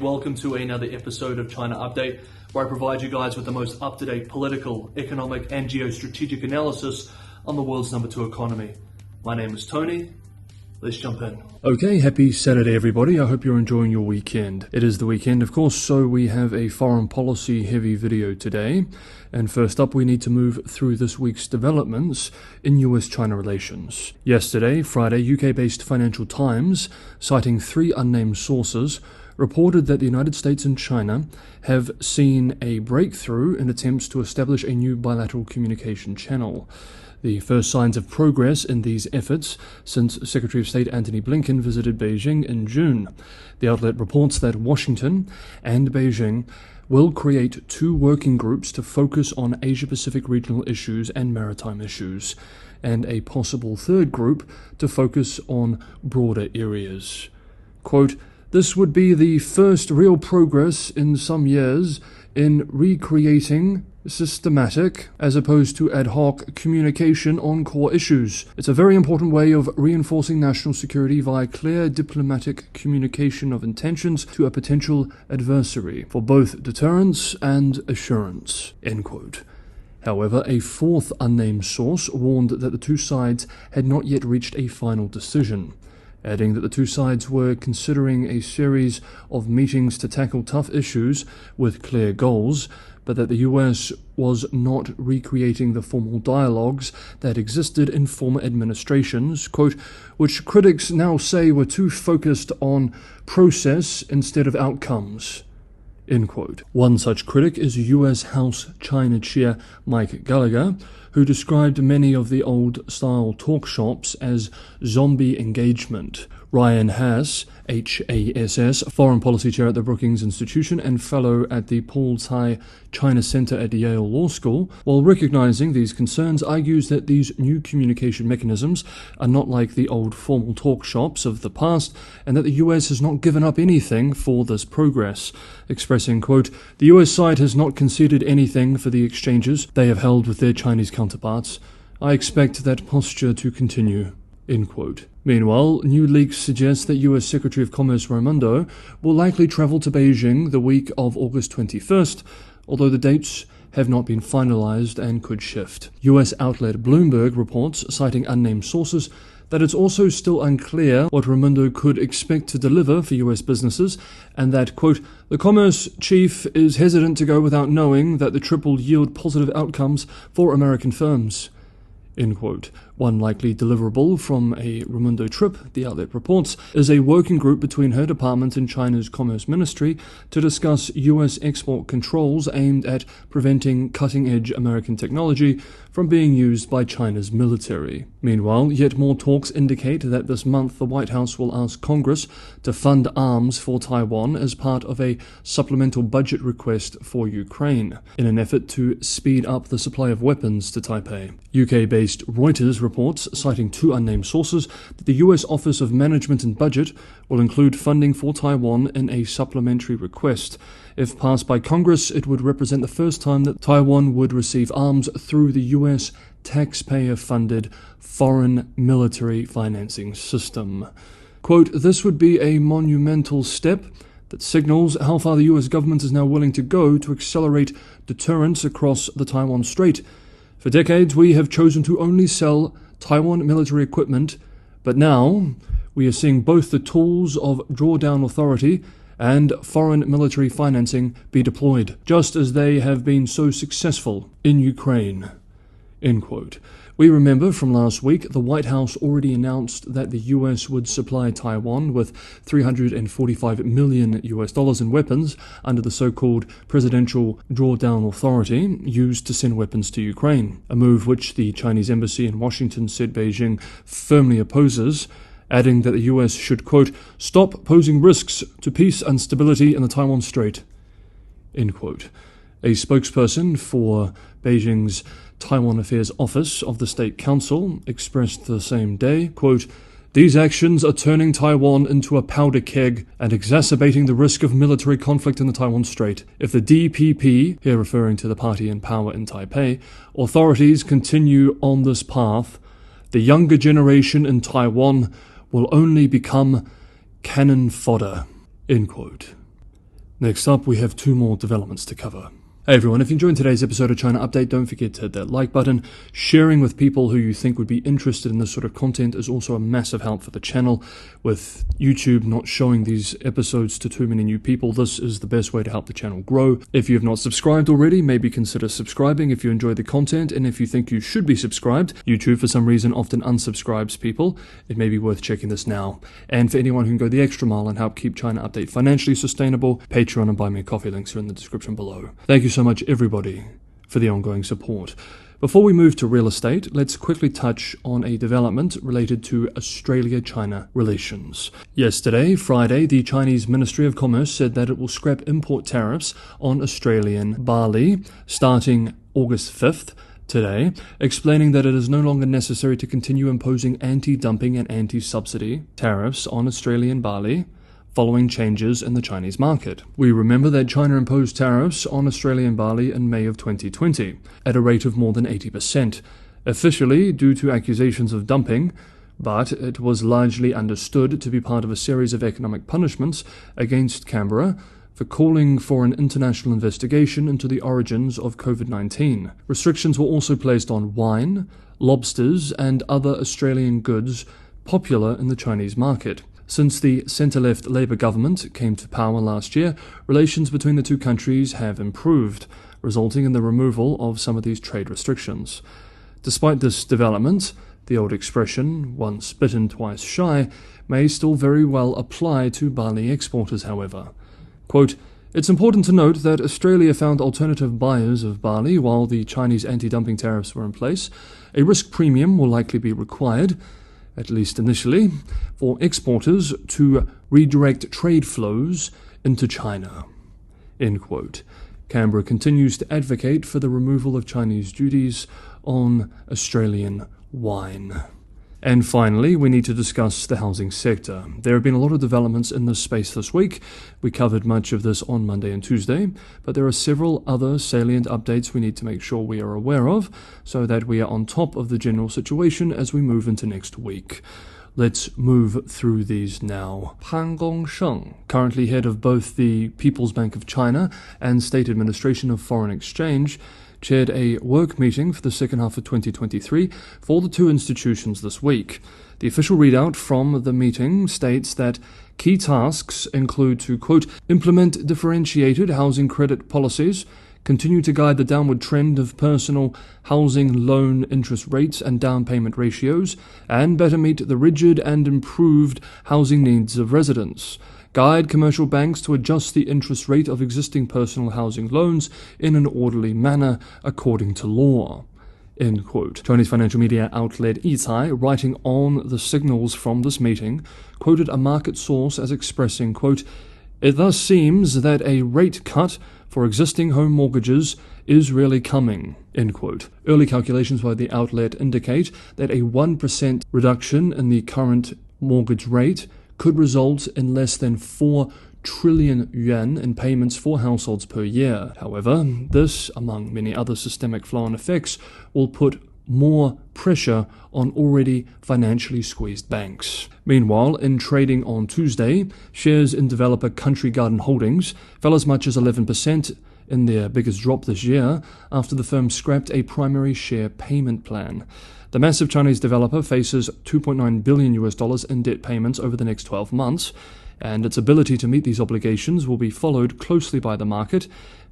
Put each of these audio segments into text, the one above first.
Welcome to another episode of China Update, where I provide you guys with the most up-to-date political, economic, and geostrategic analysis on the world's number 2 economy. My name is Tony. Let's jump in. Okay, happy Saturday everybody. I hope you're enjoying your weekend. It is the weekend, of course, so we have a foreign policy heavy video today. And first up, we need to move through this week's developments in US-China relations. Yesterday, Friday, UK-based Financial Times, citing 3 unnamed sources, reported that the United States and China have seen a breakthrough in attempts to establish a new bilateral communication channel. The first signs of progress in these efforts since Secretary of State Antony Blinken visited Beijing in June. The outlet reports that Washington and Beijing will create 2 working groups to focus on Asia-Pacific regional issues and maritime issues, and a possible 3rd group to focus on broader areas. Quote, "This would be the first real progress in some years in recreating systematic, as opposed to ad hoc, communication on core issues. It's a very important way of reinforcing national security via clear diplomatic communication of intentions to a potential adversary for both deterrence and assurance." End quote. However, a 4th unnamed source warned that the 2 sides had not yet reached a final decision, adding that the 2 sides were considering a series of meetings to tackle tough issues with clear goals, but that the US was not recreating the formal dialogues that existed in former administrations, quote, which critics now say were too focused on process instead of outcomes. End quote. One such critic is US House China Chair Mike Gallagher, who described many of the old-style talk shops as zombie engagement. Ryan Hass, HASS, Foreign Policy Chair at the Brookings Institution and Fellow at the Paul Tsai China Center at Yale Law School, while recognizing these concerns, argues that these new communication mechanisms are not like the old formal talk shops of the past, and that the US has not given up anything for this progress, expressing, quote, "The US side has not conceded anything for the exchanges they have held with their Chinese counterparts. I expect that posture to continue." End quote. Meanwhile, new leaks suggest that US Secretary of Commerce Raimondo will likely travel to Beijing the week of August 21st, although the dates have not been finalized and could shift. US outlet Bloomberg reports, citing unnamed sources, that it's also still unclear what Raimondo could expect to deliver for US businesses, and that, quote, "The commerce chief is hesitant to go without knowing that the trip will yield positive outcomes for American firms." End quote. One likely deliverable from a Raimondo trip, the outlet reports, is a working group between her department and China's Commerce Ministry to discuss US export controls aimed at preventing cutting-edge American technology from being used by China's military. Meanwhile, yet more talks indicate that this month the White House will ask Congress to fund arms for Taiwan as part of a supplemental budget request for Ukraine, in an effort to speed up the supply of weapons to Taipei. UK-based Reuters reports, citing 2 unnamed sources, that the US Office of Management and Budget will include funding for Taiwan in a supplementary request. If passed by Congress, it would represent the first time that Taiwan would receive arms through the US taxpayer-funded foreign military financing system. Quote, "This would be a monumental step that signals how far the US government is now willing to go to accelerate deterrence across the Taiwan Strait. For decades, we have chosen to only sell Taiwan military equipment, but now we are seeing both the tools of drawdown authority and foreign military financing be deployed, just as they have been so successful in Ukraine." End quote. We remember from last week, the White House already announced that the US would supply Taiwan with $345 million in weapons under the so-called Presidential Drawdown Authority used to send weapons to Ukraine, a move which the Chinese embassy in Washington said Beijing firmly opposes, adding that the US should, quote, "stop posing risks to peace and stability in the Taiwan Strait." End quote. A spokesperson for Beijing's Taiwan Affairs Office of the State Council expressed the same day, quote, "These actions are turning Taiwan into a powder keg and exacerbating the risk of military conflict in the Taiwan Strait. If the DPP," here referring to the party in power in Taipei, "authorities continue on this path, the younger generation in Taiwan will only become cannon fodder." End quote. Next up, we have two more developments to cover. Hey everyone, if you enjoyed today's episode of China Update, don't forget to hit that like button. Sharing with people who you think would be interested in this sort of content is also a massive help for the channel. With YouTube not showing these episodes to too many new people, this is the best way to help the channel grow. If you have not subscribed already, maybe consider subscribing if you enjoy the content, and if you think you should be subscribed, YouTube for some reason often unsubscribes people, it may be worth checking this now. And for anyone who can go the extra mile and help keep China Update financially sustainable, Patreon and Buy Me a Coffee links are in the description below. Thank you so much everybody for the ongoing support. Before we move to real estate, let's quickly touch on a development related to Australia-China relations. Yesterday, Friday, the Chinese Ministry of Commerce said that it will scrap import tariffs on Australian barley starting August 5th, today, explaining that it is no longer necessary to continue imposing anti-dumping and anti-subsidy tariffs on Australian barley following changes in the Chinese market. We remember that China imposed tariffs on Australian barley in May of 2020 at a rate of more than 80%, officially due to accusations of dumping, but it was largely understood to be part of a series of economic punishments against Canberra for calling for an international investigation into the origins of COVID-19. Restrictions were also placed on wine, lobsters, and other Australian goods popular in the Chinese market. Since the centre-left Labour government came to power last year, relations between the two countries have improved, resulting in the removal of some of these trade restrictions. Despite this development, the old expression, once bitten, twice shy, may still very well apply to barley exporters, however. Quote, "It's important to note that Australia found alternative buyers of barley while the Chinese anti-dumping tariffs were in place. A risk premium will likely be required, at least initially, for exporters to redirect trade flows into China." End quote. Canberra continues to advocate for the removal of Chinese duties on Australian wine. And finally, we need to discuss the housing sector. There have been a lot of developments in this space this week. We covered much of this on Monday and Tuesday, but there are several other salient updates we need to make sure we are aware of so that we are on top of the general situation as we move into next week. Let's move through these now. Pan Gongsheng, currently head of both the People's Bank of China and State Administration of Foreign Exchange, chaired a work meeting for the second half of 2023 for the two institutions this week. The official readout from the meeting states that key tasks include to, quote, "implement differentiated housing credit policies, continue to guide the downward trend of personal housing loan interest rates and down payment ratios, and better meet the rigid and improved housing needs of residents. Guide commercial banks to adjust the interest rate of existing personal housing loans in an orderly manner according to law." End quote. Chinese financial media outlet Yicai, writing on the signals from this meeting, quoted a market source as expressing, quote, "It thus seems that a rate cut for existing home mortgages is really coming." End quote. Early calculations by the outlet indicate that a 1% reduction in the current mortgage rate could result in less than 4 trillion yuan in payments for households per year. However, this, among many other systemic flow-on effects, will put more pressure on already financially squeezed banks. Meanwhile, in trading on Tuesday, shares in developer Country Garden Holdings fell as much as 11% in their biggest drop this year after the firm scrapped a primary share payment plan. The massive Chinese developer faces $2.9 billion in debt payments over the next 12 months, and its ability to meet these obligations will be followed closely by the market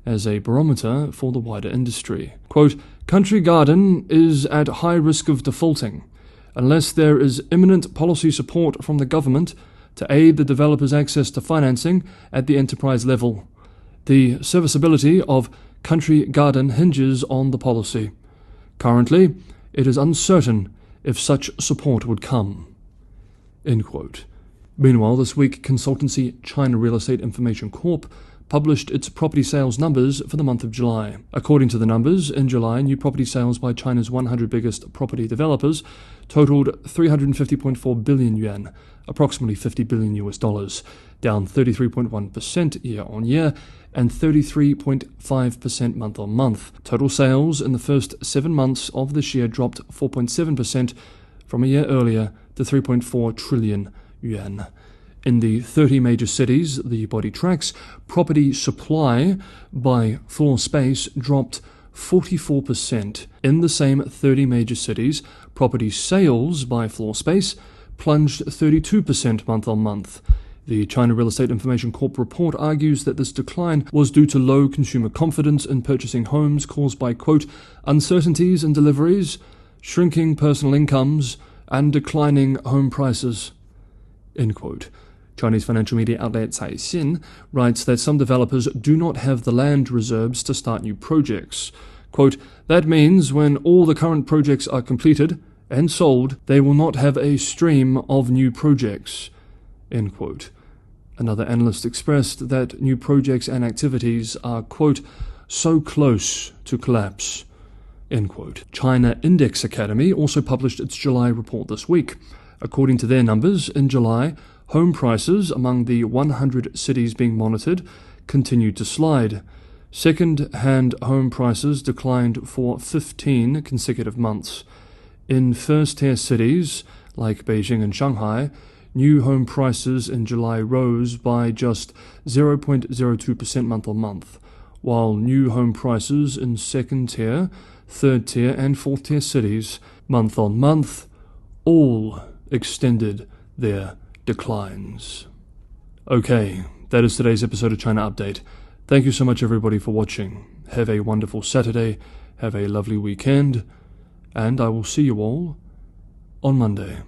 as a barometer for the wider industry. Quote, "Country Garden is at high risk of defaulting unless there is imminent policy support from the government to aid the developer's access to financing at the enterprise level. The serviceability of Country Garden hinges on the policy. Currently, it is uncertain if such support would come." End quote. Meanwhile, this week, consultancy China Real Estate Information Corp published its property sales numbers for the month of July. According to the numbers, in July, new property sales by China's 100 biggest property developers totaled 350.4 billion yuan, approximately $50 billion, down 33.1% year-on-year and 33.5% month-on-month. Total sales in the first 7 months of this year dropped 4.7% from a year earlier to 3.4 trillion yuan. In the 30 major cities the body tracks, property supply by floor space dropped 44%. In the same 30 major cities, property sales by floor space plunged 32% month-on-month. The China Real Estate Information Corp report argues that this decline was due to low consumer confidence in purchasing homes caused by, quote, uncertainties in deliveries, shrinking personal incomes, and declining home prices, end quote. Chinese financial media outlet Caixin writes that some developers do not have the land reserves to start new projects. Quote, that means when all the current projects are completed and sold, they will not have a stream of new projects, end quote. Another analyst expressed that new projects and activities are, quote, so close to collapse, end quote. China Index Academy also published its July report this week. According to their numbers, in July, home prices among the 100 cities being monitored continued to slide. Second-hand home prices declined for 15 consecutive months. In first-tier cities like Beijing and Shanghai, new home prices in July rose by just 0.02% month-on-month, while new home prices in second-tier, third-tier and fourth-tier cities month-on-month all extended their declines. Okay, that is today's episode of China Update. Thank you so much everybody for watching. Have a wonderful Saturday, have a lovely weekend, and I will see you all on Monday.